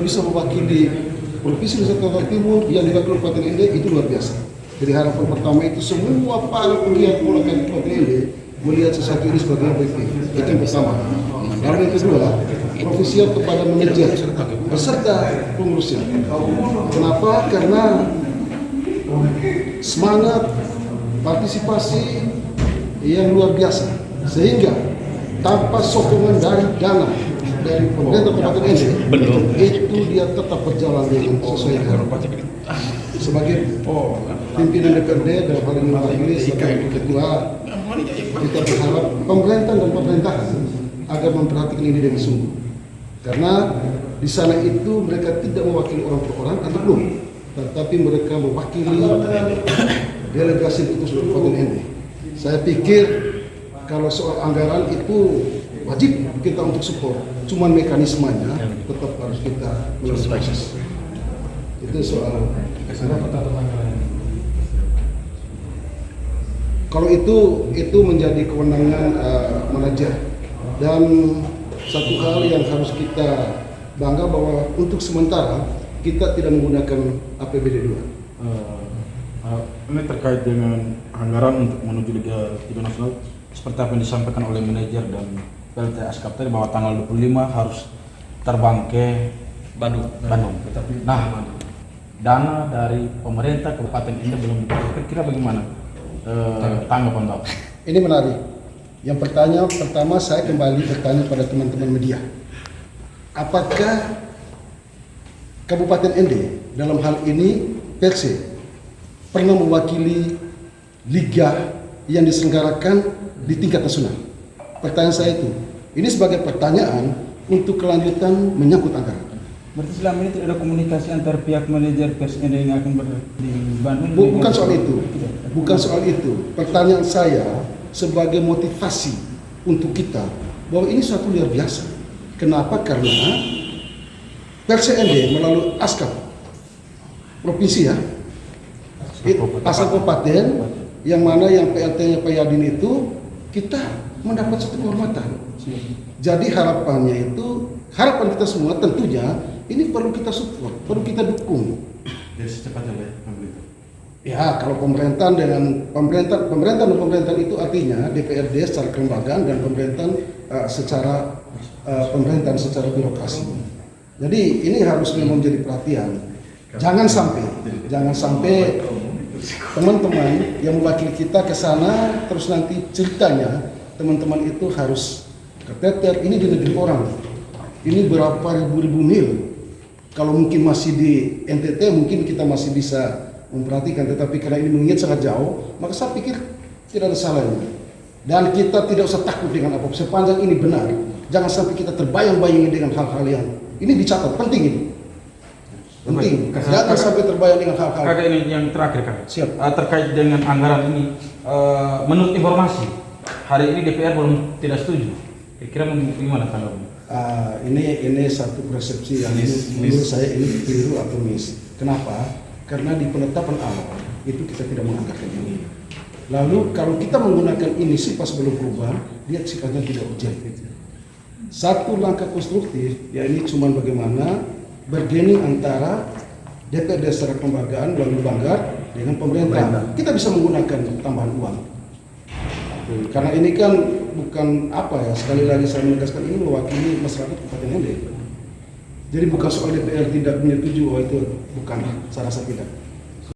bisa mewakili Provinsi Nusa Tenggara Timur yang diwakili Kabupaten Ende itu luar biasa. Jadi harapan pertama itu semua para penggiat bola kaki Kabupaten Ende melihat sesuatu ini sebagai MVP. Itu yang pertama. Lalu yang kedua, profesional kepada manajer beserta pengurusnya. Kenapa? Karena semangat partisipasi yang luar biasa, sehingga tanpa sokongan dari dana dari pemerintah Kabupaten Ende itu dia tetap berjalan dengan sesuai harapan. Sebagai pimpinan DPRD dan hal ini mewakili sebagai ketua, kita berharap pemerintah dan pemerintahan agar memperhatikan ini dengan sungguh, karena di sana itu mereka tidak mewakili orang per orang atau belum, tetapi mereka mewakili delegasi utus Kabupaten Ende. Saya pikir kalau soal anggaran itu wajib kita untuk support, cuman mekanismenya tetap harus kita melalui proses. Itu soal kalau itu menjadi kewenangan manajer. Dan satu hal yang harus kita bangga bahwa untuk sementara kita tidak menggunakan APBD 2. Ini terkait dengan anggaran untuk menuju Liga 3 Nasional, seperti apa yang disampaikan oleh manajer dan PLT Askap tadi bahwa tanggal 25 harus terbang ke Bandung. Nah, dana dari pemerintah Kabupaten Ende belum diberikan. Kira bagaimana tanggapan Bapak? Ini menarik. Yang pertama saya kembali bertanya pada teman-teman media. Apakah Kabupaten Ende dalam hal ini Persib pernah mewakili liga yang diselenggarakan di tingkat nasional? Pertanyaan saya itu. Ini sebagai pertanyaan untuk kelanjutan menyangkut anggaran. Berarti selama ini tidak ada komunikasi antar pihak manajer Persib Ende yang akan di Bandung? Bukan soal itu. Bukan soal itu. Pertanyaan saya sebagai motivasi untuk kita bahwa ini suatu luar biasa. Kenapa? Karena Persib Ende melalui Askap provinsi ya, asal kabupaten yang mana yang PLT-nya Pak Yadin itu kita mendapat satu kehormatan. Jadi harapannya itu, harapan kita semua tentunya ini perlu kita support, perlu kita dukung. Jadi secepatnya ya, itu. Ya, kalau pemerintahan dan pemerintahan itu artinya DPRD secara kelembagaan dan pemerintahan secara birokrasi. Jadi ini harus memang menjadi perhatian. Jangan sampai teman-teman yang mewakili kita ke sana terus nanti ceritanya teman-teman itu harus keteter. Ini di negeri orang. Ini berapa ribu mil. Kalau mungkin masih di NTT mungkin kita masih bisa memperhatikan, tetapi karena ini mengingat sangat jauh, maka saya pikir tidak ada salahnya. Dan kita tidak usah takut dengan apa, sepanjang ini benar. Jangan sampai kita terbayang-bayangi dengan hal-hal yang ini dicatat, penting ini. Penting, jangan sampai terbayang dengan hal-hal. Kakak ini yang terakhir kan? Siap. Terkait dengan anggaran ini, menurut informasi, hari ini DPR belum tidak setuju. Kira-kira gimana tanggapannya? Ini satu persepsi yang menurut saya ini keliru atau miss. Kenapa? Karena di penetapan awal itu kita tidak menganggarkan ini. Lalu kalau kita menggunakan ini sifat sebelum perubahan, dia sifatnya tidak urgent. Satu langkah konstruktif, ya ini cuma bagaimana bargaining antara DPRD secara kelembagaan melalui Banggar dengan pemerintah. Kita bisa menggunakan tambahan uang. Karena ini kan bukan apa ya, sekali lagi saya menegaskan ini mewakili masyarakat Kabupaten Ende. Jadi bukan soal DPR tidak menyetujui, itu bukan, saya rasa tidak.